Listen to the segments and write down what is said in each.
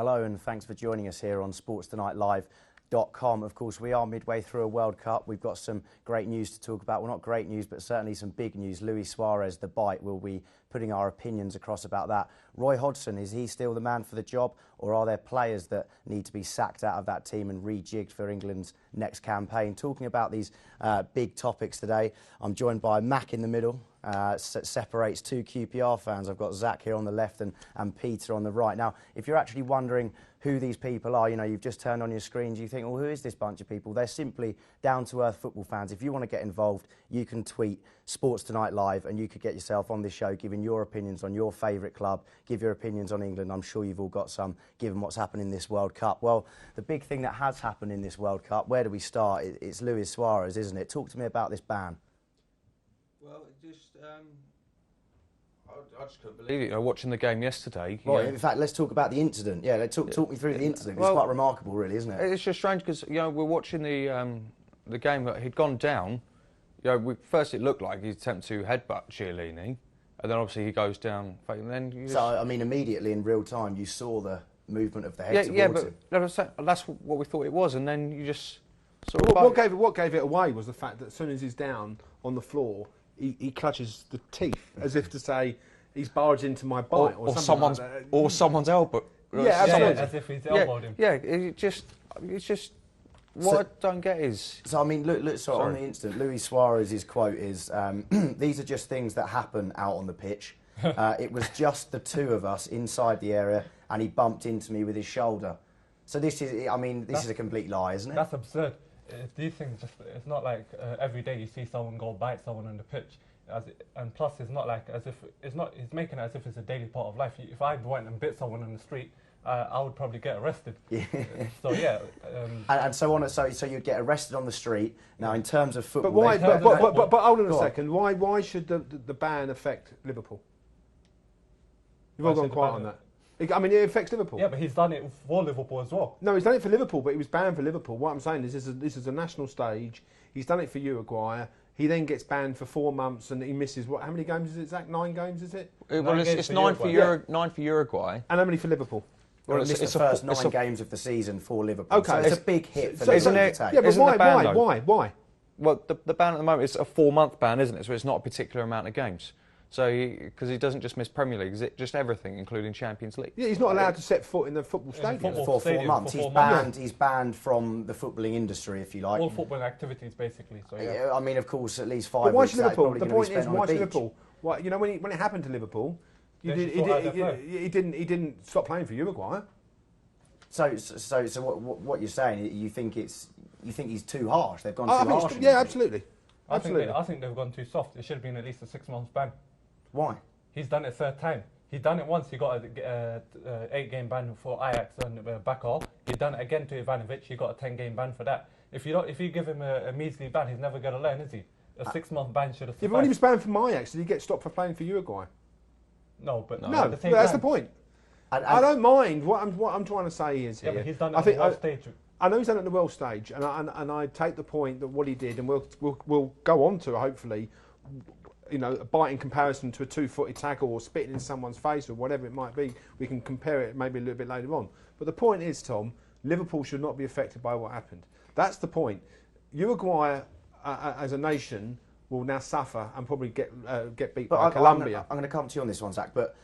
Hello and thanks for joining us here on sportstonightlive.com. Of course, we are midway through a World Cup. We've got some great news to talk about. Well, not great news, but certainly some big news. Luis Suarez, the bite, will be putting our opinions across about that. Roy Hodgson, is he still the man for the job, or are there players that need to be sacked out of that team and rejigged for England's next campaign? Talking about these big topics today, I'm joined by Mac in the middle. Separates two QPR fans. I've got Zach here on the left and Peter on the right. Now, if you're actually wondering who these people are, you know, you've just turned on your screens, you think, well, who is this bunch of people? They're simply down-to-earth football fans. If you want to get involved, you can tweet Sports Tonight Live and you could get yourself on this show giving your opinions on your favourite club, give your opinions on England. I'm sure you've all got some, given what's happened in this World Cup. Well, the big thing that has happened in this World Cup, where do we start? It's Luis Suarez, isn't it? Talk to me about this ban. Well, I just couldn't believe it. You know, watching the game yesterday. Well, in fact, let's talk about the incident. Yeah, talk me through the incident. Well, it's quite remarkable, really, isn't it? It's just strange because, you know, we're watching the game that he'd gone down. You know, first it looked like he attempted to headbutt Chiellini, and then obviously he goes down. And then so, I mean, immediately in real time, you saw the movement of the head towards him. That's what we thought it was, and then you just sort of... What gave it away was the fact that as soon as he's down on the floor, he clutches the teeth as if to say he's barged into my bite or someone's like that. Or someone's elbow. Yeah, absolutely. As if he's elbowed him. Yeah, it's just what I don't get is. So I mean, look. So on the instant, Luis Suarez's quote is, "These are just things that happen out on the pitch. It was just the two of us inside the area, and he bumped into me with his shoulder." So this is, I mean, this is a complete lie, isn't it? That's absurd. These things it's not like every day you see someone go bite someone on the pitch, and plus it's not like as if he's making it as if it's a daily part of life. If I went and bit someone on the street, I would probably get arrested. Yeah. So yeah. And so on. So you'd get arrested on the street. Now, in terms of football, but why? But hold on a second. Why should the ban affect Liverpool? You've all gone quiet on that. I mean, it affects Liverpool. Yeah, but he's done it for Liverpool as well. No, he's done it for Liverpool, but he was banned for Liverpool. What I'm saying is this is a national stage. He's done it for Uruguay. He then gets banned for 4 months and he misses, what? How many games is it, Zach? 9 games, is it? Well, it's 9 for Uruguay. And how many for Liverpool? Well, it's the first 9 games of the season for Liverpool. Okay. So it's a big hit for Liverpool to take. Yeah, but why? Well, the ban at the moment is a 4-month ban, isn't it? So it's not a particular amount of games. So, because he doesn't just miss Premier League, is it just everything, including Champions League? Yeah, he's not allowed to set foot in the football stadium. For 4 months. He's banned from the footballing industry, if you like. All football activities, basically. So, yeah. I mean, of course, at least 5 but why weeks. Should Liverpool? The point is, why should Liverpool? Why, you know, when it happened to Liverpool, he didn't stop playing for Uruguay. So what you're saying? You think he's too harsh? They've gone too harsh. Yeah, absolutely. I think they've gone too soft. It should have been at least a 6-month ban. Why? He's done it 3rd time. He's done it once. He got a 8-game ban for Ajax and Bakal. He's done it again to Ivanovic. He got a 10-game ban for that. If you give him a measly ban, he's never going to learn, is he? A 6-month ban should have sufficed. Yeah, but when he was banned from Ajax, did he get stopped for playing for Uruguay? No, but no. That's the point. I don't mind. What I'm trying to say is here. Yeah, but he's done it on the world stage. I know he's done it on the world stage, and I take the point that what he did, and we'll go on to hopefully, you know, a bite in comparison to a 2-footed tackle or spitting in someone's face or whatever it might be. We can compare it maybe a little bit later on. But the point is, Tom, Liverpool should not be affected by what happened. That's the point. Uruguay, as a nation, will now suffer and probably get beat by Colombia. I'm going to come to you on this one, Zach, but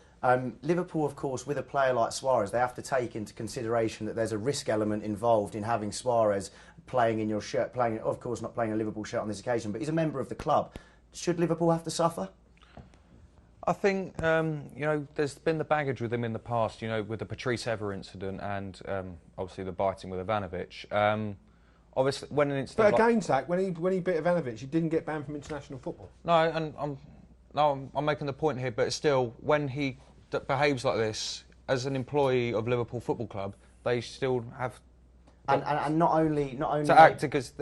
Liverpool, of course, with a player like Suarez, they have to take into consideration that there's a risk element involved in having Suarez playing in your shirt, of course, not playing a Liverpool shirt on this occasion, but he's a member of the club. Should Liverpool have to suffer? I think, you know, there's been the baggage with him in the past, you know, with the Patrice Evra incident and obviously the biting with Ivanovic. Obviously, when an incident... But again, Zach, when he bit Ivanovic, he didn't get banned from international football. No, and I'm making the point here, but still, when he behaves like this, as an employee of Liverpool Football Club, they still have... And not only to act, because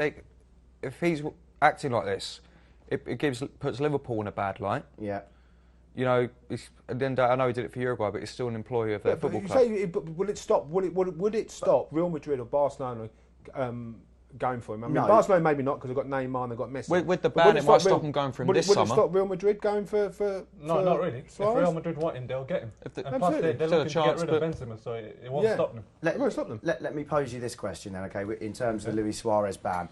if he's acting like this, it puts Liverpool in a bad light. Yeah. You know, at the end of the day, I know he did it for Uruguay, but he's still an employee of their football club. Would it stop? Would it stop Real Madrid or Barcelona going for him. I mean, No. Barcelona maybe not because they've got Neymar and they've got Messi. With the ban, it might stop them going for him this would summer. it stop Real Madrid going for No, not really. Suarez? If Real Madrid want him, they'll get him. If the- And plus, they're Still a looking to chance, get rid of Benzema, so it won't Yeah. stop them. It won't stop them. Let me pose you this question then, okay? In terms of the Luis Suarez ban,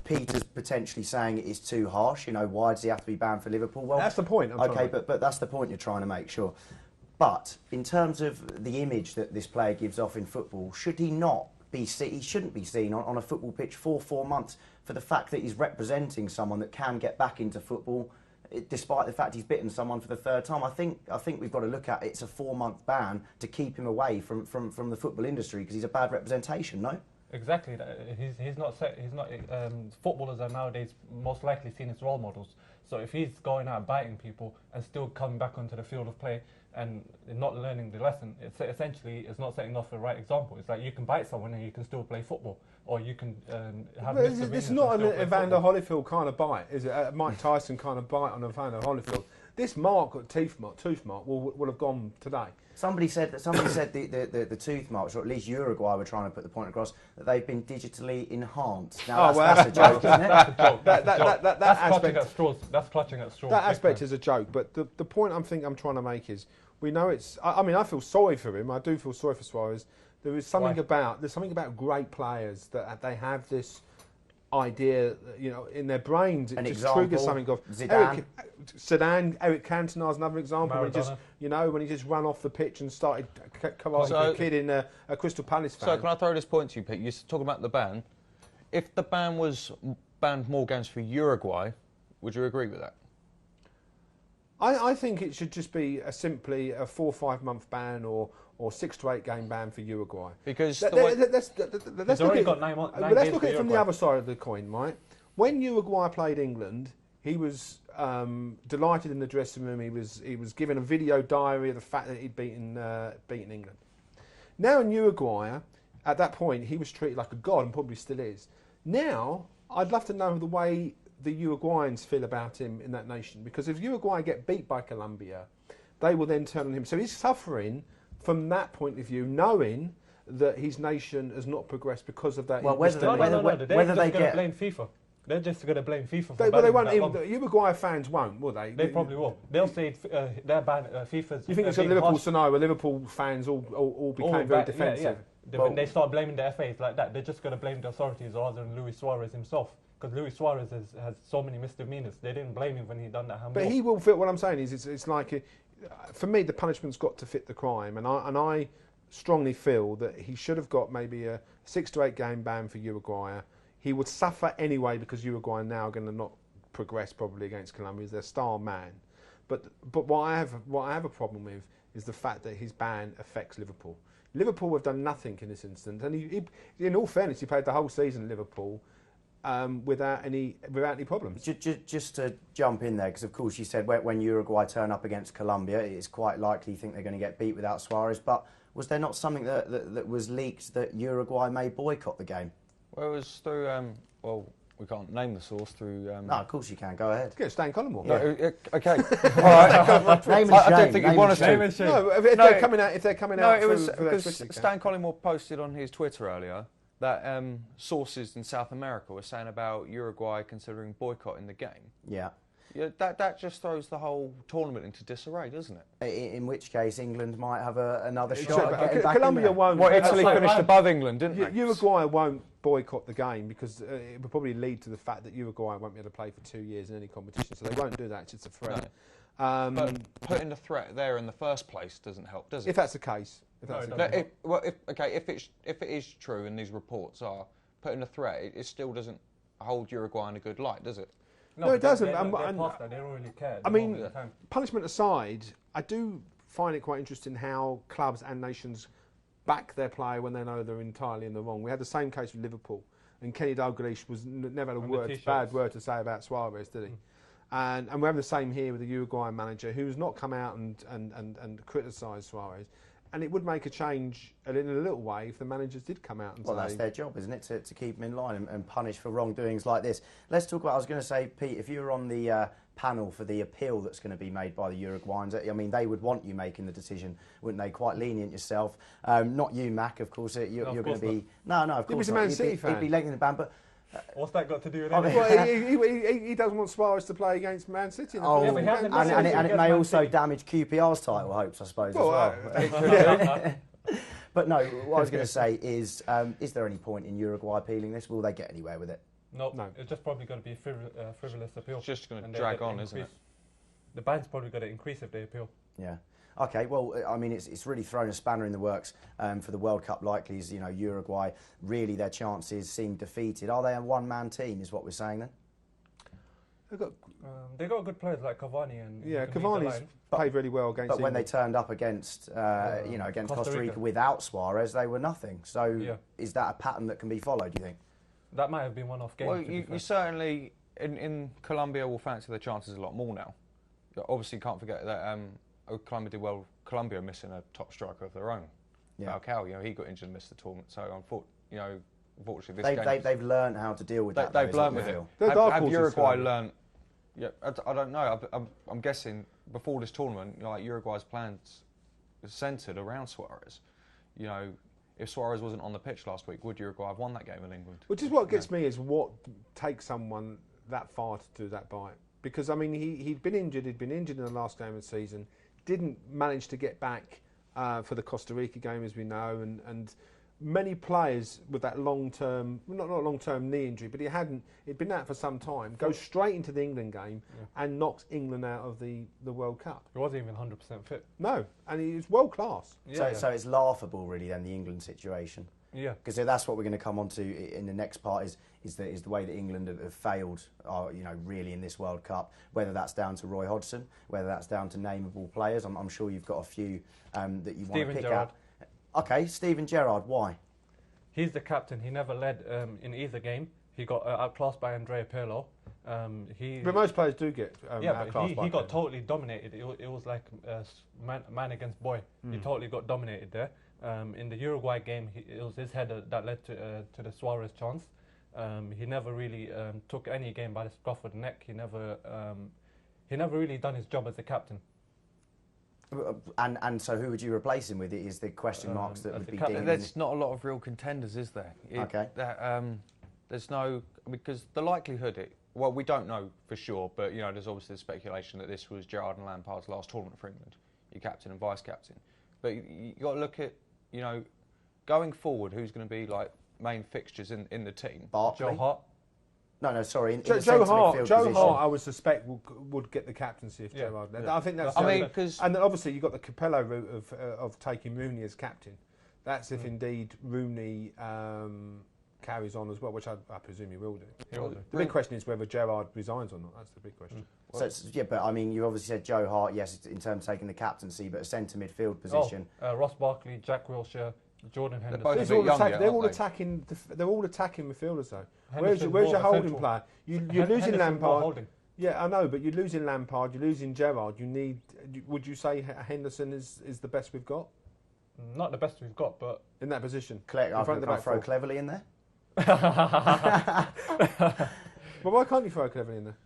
Peter's potentially saying it is too harsh. You know, why does he have to be banned for Liverpool? Well, That's the point. but that's the point you're trying to make, sure. But in terms of the image that this player gives off in football, should he not be he shouldn't be seen on a football pitch for 4 months for the fact that he's representing someone that can get back into football, despite the fact he's bitten someone for the third time. I think we've got to look at it's a 4-month ban to keep him away from the football industry because he's a bad representation. No. Exactly. He's not. Footballers are nowadays most likely seen as role models. So if he's going out biting people and still coming back onto the field of play and not learning the lesson, it's not setting off the right example. It's like you can bite someone and you can still play football, or you can have. It's not an Evander Holyfield kind of bite, is it? A Mike Tyson kind of bite on Evander Holyfield. This tooth mark will have gone today. Somebody said the tooth marks, or at least Uruguay were trying to put the point across that they've been digitally enhanced. Now that's a joke, isn't it? That clutching at straws. That's clutching at straws. That aspect is a joke, but the point I'm trying to make is we know it's. I mean, I feel sorry for him. I do feel sorry for Suarez. There's something about great players that they have this idea, you know, in their brains. It just triggers something of Zidane, Eric Cantona's another example. When he just ran off the pitch and started karate a kid in a Crystal Palace fan. So can I throw this point to you, Pete? You're talking about the ban. If the ban was banned more games for Uruguay, would you agree with that? I think it should just be simply a 4 or 5 month ban or 6 to 8 game ban for Uruguay. Because let's look at it from the other side of the coin, right? When Uruguay played England, he was delighted in the dressing room. He was given a video diary of the fact that he'd beaten England. Now in Uruguay, at that point, he was treated like a god and probably still is. Now, I'd love to know the way the Uruguayans feel about him in that nation, because if Uruguay get beat by Colombia, they will then turn on him. So he's suffering from that point of view, knowing that his nation has not progressed because of that. Well, whether they get blame FIFA. They're just going to blame FIFA. But they won't. Even, Uruguay fans won't, will they? They probably will. They'll say they're banned. FIFA's. You think it's a Liverpool scenario where Liverpool fans all became very defensive? Yeah. When they start blaming the FA like that, they're just going to blame the authorities rather than Luis Suarez himself. Because Luis Suarez has so many misdemeanors. They didn't blame him when he done that handball. But he will fit. What I'm saying is, it's like, for me, the punishment's got to fit the crime, and I strongly feel that he should have got maybe a 6 to 8 game ban for Uruguay. He would suffer anyway because Uruguay now are going to not progress probably against Colombia. He's their star man. But what I have a problem with is the fact that his ban affects Liverpool. Liverpool have done nothing in this instance, and he in all fairness, he played the whole season at Liverpool. Without any problems. Just to jump in there, because of course you said when Uruguay turn up against Colombia, it's quite likely you think they're going to get beat without Suarez. But was there not something that was leaked that Uruguay may boycott the game? Well, it was through. We can't name the source through. No, of course you can. Go ahead. Get Stan Collymore. No, okay. All right. Name and I shame. don't think you want us to. No, if they're coming out, it was because Stan Collymore posted on his Twitter earlier that sources in South America were saying about Uruguay considering boycotting the game. Yeah. Yeah, that just throws the whole tournament into disarray, doesn't it? In which case, England might have another shot at getting back Colombia in there. won't. Well, Italy finished above England, didn't they? Uruguay won't boycott the game because it will probably lead to the fact that Uruguay won't be able to play for 2 years in any competition, so they won't do that. It's just a threat. No. But putting the threat there in the first place doesn't help, does it? If that's the case. If it is true, and these reports are putting a threat, it still doesn't hold Uruguay in a good light, does it? No, it doesn't. They don't really care. I mean, punishment aside, I do find it quite interesting how clubs and nations back their player when they know they're entirely in the wrong. We had the same case with Liverpool, and Kenny Dalglish never had a bad word to say about Suarez, did he? And we're having the same here with the Uruguayan manager, who's not come out and criticised Suarez. And it would make a change in a little way if the managers did come out and say... Well, that's their job, isn't it, to keep them in line and punish for wrongdoings like this. Let's talk about, I was going to say, Pete, if you were on the panel for the appeal that's going to be made by the Uruguayans, I mean, they would want you making the decision, wouldn't they? Quite lenient yourself. Not you, Mac, of course. You're going to be... No, of course He was a Man City fan. He'd be lengthening the ban, but... What's that got to do with I mean, it? Well, he doesn't want Suarez to play against Man City. Oh, Yeah, but he hasn't done and it may Man also City. damage QPR's title hopes, I suppose, Well, as well. But no, what I was going to say is there any point in Uruguay appealing this? Will they get anywhere with it? No, No. it's just probably going to be a frivolous appeal. It's just going to And drag they on, isn't it? increase- The ban's probably going to increase if they appeal. Yeah. Okay, well, I mean, it's really thrown a spanner in the works for the World Cup likelies. You know, Uruguay, really their chances seem defeated. Are they a one-man team, is what we're saying then? They've got They got good players like Cavani and Yeah, who can lead the Cavani's line. played really well against But when they England. turned up against, against Costa Rica without Suarez, they were nothing. So Yeah. is that a pattern that can be followed, do you think? That might have been one-off game. Well, to be you fair. certainly, in Colombia, will fancy their chances a lot more now. You obviously can't forget that Colombia did well. Colombia are missing a top striker of their own. Yeah. Falcao, he got injured and missed the tournament. So, unfortunately, this game... They've learned how to deal with that. They've though, is learned what with we it. feel. They're dark Have horses, Uruguay so- learned... Yeah, I don't know. I'm guessing before this tournament, Uruguay's plans were centred around Suarez. If Suarez wasn't on the pitch last week, would Uruguay have won that game in England? Which is what gets me, is what takes someone that far to do that bite. Because, I mean, he'd been injured in the last game of the season, didn't manage to get back for the Costa Rica game, as we know, and many players with that long-term, not long-term knee injury, but he'd been out for some time, goes straight into the England game and knocks England out of the World Cup. He wasn't even 100% fit. No, and he's world class. So it's laughable, really, then, the England situation. Yeah. Because that's what we're going to come on to in the next part is the way that England have failed, really in this World Cup. Whether that's down to Roy Hodgson, whether that's down to nameable players. I'm sure you've got a few that you want to pick out. Okay, Steven Gerrard, why? He's the captain. He never led in either game. He got outclassed by Andrea Pirlo. But most players do get outclassed by he got Pirlo. totally dominated. It was like man against boy. He totally got dominated there. In the Uruguay game, it was his header that led to the Suarez chance. He never really took any game by the scruff of the neck. He never really done his job as a captain. And so who would you replace him with? Is the question marks that would be dinging. There's not a lot of real contenders, is there? Okay. There's no, because the likelihood, well, we don't know for sure, but there's obviously the speculation that this was Gerrard and Lampard's last tournament for England, your captain and vice captain. But you got to look at, going forward, who's going to be like main fixtures in the team? Barkley? Joe Hart. No, sorry. In Joe the centre Hart, midfield Joe position. Hart, I would suspect would get the captaincy if Yeah. Gerrard led. Yeah. I think that's. I mean, because and then obviously you've got the Capello route of taking Rooney as captain. That's if indeed Rooney carries on as well, which I presume he will do. He will do. The big question is whether Gerrard resigns or not. That's the big question. But I mean, you obviously said Joe Hart, yes, in terms of taking the captaincy, but a centre midfield position. Ross Barkley, Jack Wilshere, Jordan Henderson. both They're a bit young yet, they're all aren't they? attacking. They're all attacking midfielders though. Henderson's Where's your more holding central. player? You're losing Henderson's more Lampard. holding. Yeah, I know, but you're losing Lampard. You're losing Gerrard. You need. Would you say Henderson is the best we've got Not the best we've got, but in that position? I in front of the can back throw four? Cleverly in there. But why can't you throw Cleverly in there?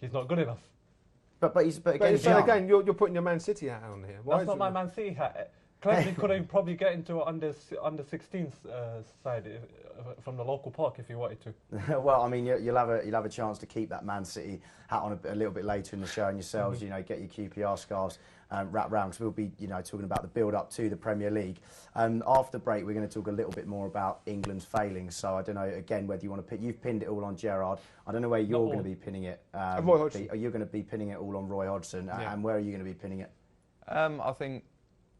he's not good enough. But again, But he's so young. again, you're putting your Man City hat on here. Why That's is not it- my Man City hat. Cleverly could probably get into under 16s side from the local park if he wanted to. Well, I mean, you'll have a chance to keep that Man City hat on a little bit later in the show, and yourselves, get your QPR scarves wrapped round, because we'll be, talking about the build-up to the Premier League. After the break, we're going to talk a little bit more about England's failings. So I don't know, again, whether you want to pick. You've pinned it all on Gerrard. I don't know where you're going to be pinning it. Roy Hodgson. Are you going to be pinning it all on Roy Hodgson? Yeah. And where are you going to be pinning it? I think,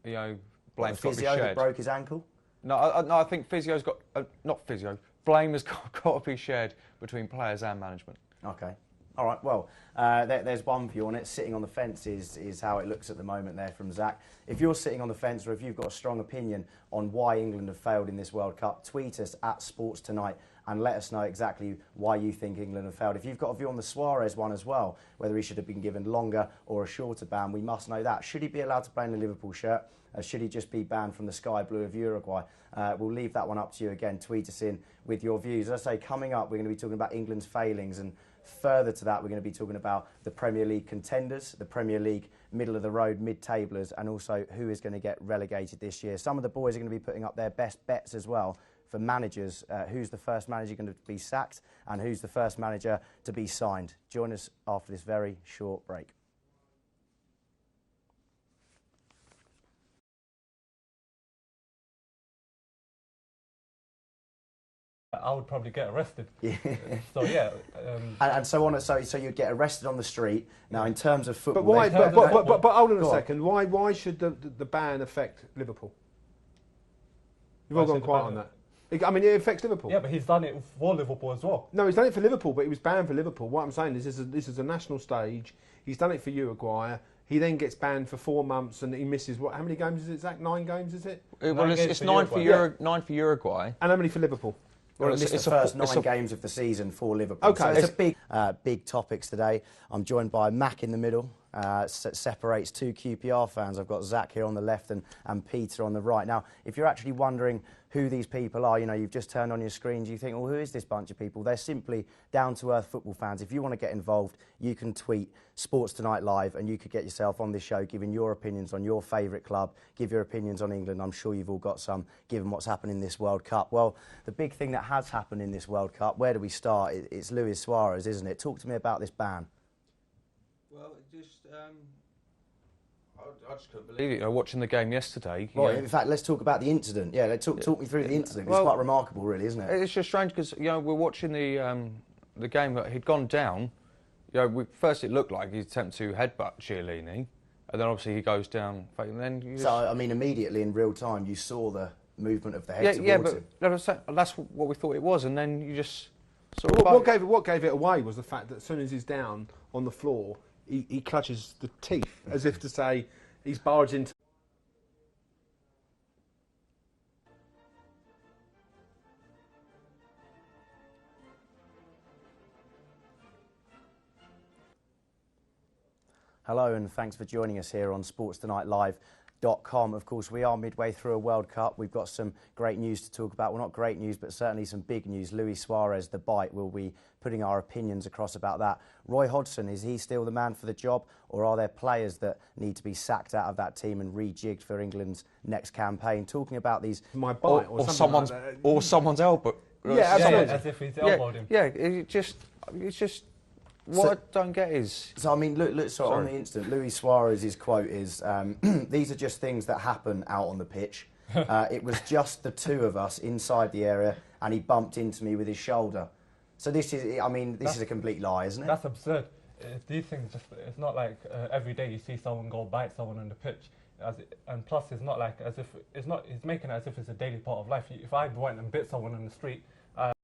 blame's got to be Physio that shared. broke his ankle? No, I think Physio's got, not Physio, blame has got to be shared between players and management. Okay. All right, well, there's one view on it. Sitting on the fence is how it looks at the moment there from Zach. If you're sitting on the fence, or if you've got a strong opinion on why England have failed in this World Cup, tweet us at Sports Tonight and let us know exactly why you think England have failed. If you've got a view on the Suarez one as well, whether he should have been given longer or a shorter ban, we must know that. Should he be allowed to play in the Liverpool shirt? Should he just be banned from the sky blue of Uruguay? We'll leave that one up to you again. Tweet us in with your views. As I say, coming up, we're going to be talking about England's failings, and further to that, we're going to be talking about the Premier League contenders, the Premier League middle-of-the-road mid-tablers, and also who is going to get relegated this year. Some of the boys are going to be putting up their best bets as well for managers. Who's the first manager going to be sacked, and who's the first manager to be signed? Join us after this very short break. I would probably get arrested. Yeah. So yeah, and so on. So you'd get arrested on the street. Now, in terms of football, But why? But hold on a Go on. second. Why should the ban affect Liverpool? You've all Why gone should the quiet ban- on that. I mean, it affects Liverpool. yeah, but he's done it for Liverpool as well. No, he's done it for Liverpool, but he was banned for Liverpool. What I'm saying is, this is a national stage. He's done it for Uruguay. He then gets banned for 4 months, and he misses what? How many games is it, Zach? 9 games, is it? Well, 9 it's, games it's for nine for Uruguay. Nine for Uruguay. And how many for Liverpool? Well, Well, it's it's the a- first it's 9 a- games of the season for Liverpool. Okay. So it's a big topics today. I'm joined by Mac in the middle. Separates 2 QPR fans. I've got Zach here on the left and Peter on the right. Now, if you're actually wondering who these people are, you know, you've just turned on your screens, you think, well, who is this bunch of people? They're simply down-to-earth football fans. If you want to get involved, you can tweet Sports Tonight Live, and you could get yourself on this show giving your opinions on your favourite club, give your opinions on England. I'm sure you've all got some, given what's happened in this World Cup. Well, the big thing that has happened in this World Cup, where do we start? It's Luis Suarez, isn't it? Talk to me about this ban. Well, I just couldn't believe it. You know, watching the game yesterday. Well, you know, in fact, let's talk about the incident. Yeah, talk me through the incident. Well, It's quite remarkable, really, isn't it? it's just strange because we're watching the game that he'd gone down. First it looked like he attempted to headbutt Chiellini, and then obviously he goes down. And then you So, I mean, immediately in real time, you saw the movement of the head towards but him. that's what we thought it was, and then you just sort What, of what gave it away was the fact that as soon as he's down on the floor, he clutches the teeth as if to say he's barged into. Hello, and thanks for joining us here on SportsTonightLive.com. Of course, we are midway through a World Cup. We've got some great news to talk about. Well, not great news, but certainly some big news. Luis Suarez, the bite, will be putting our opinions across about that. Roy Hodgson, is he still the man for the job, or are there players that need to be sacked out of that team and rejigged for England's next campaign? Talking about these... My bite or something someone's like that. or someone's elbow. Yeah, Yeah, absolutely. as if he's elbowed him. Yeah, it's just what So- I don't get is. So, I mean, look. So on Sorry. the instant, Luis Suarez's quote is, these are just things that happen out on the pitch. It was just the 2 of us inside the area, and he bumped into me with his shoulder. So this is, I mean, this is a complete lie, isn't it? That's absurd. These things it's not like every day you see someone go bite someone on the pitch. And plus, it's not like as if he's making it as if it's a daily part of life. If I went and bit someone on the street,